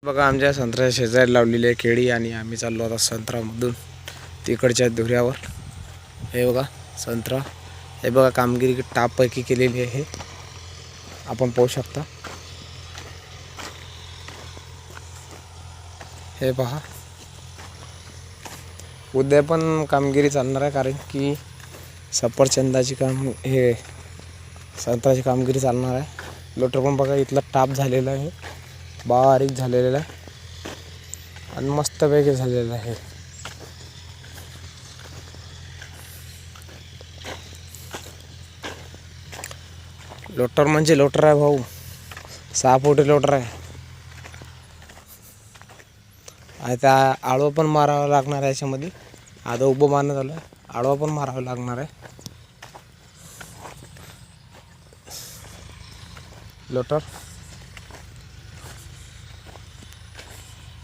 बघा आमच्या संत्र्याच्या शेजारी लावलेली आहे केळी आणि आम्ही चाललो आता संत्र्यामधून तिकडच्या धुऱ्यावर। हे बघा संत्रा, हे बघा कामगिरी टापपैकी केलेली आहे, आपण पाहू शकता। हे पहा उद्या पण कामगिरी चालणार आहे, कारण की सफरचंदाची हे संत्र्याची कामगिरी चालणार आहे। लोटर पण बघा इथला टाप झालेला आहे, बारीक झालेला आहे आणि मस्त पैकी झालेला आहे। लोटर म्हणजे लोटर आहे भाऊ, 6 फुटी लोटर आहे। आता आळवा पण मारावं लागणार आहे याच्यामध्ये, आता उभं मारण्यात आलं, आळवा पण मारावं लागणार आहे। लोटर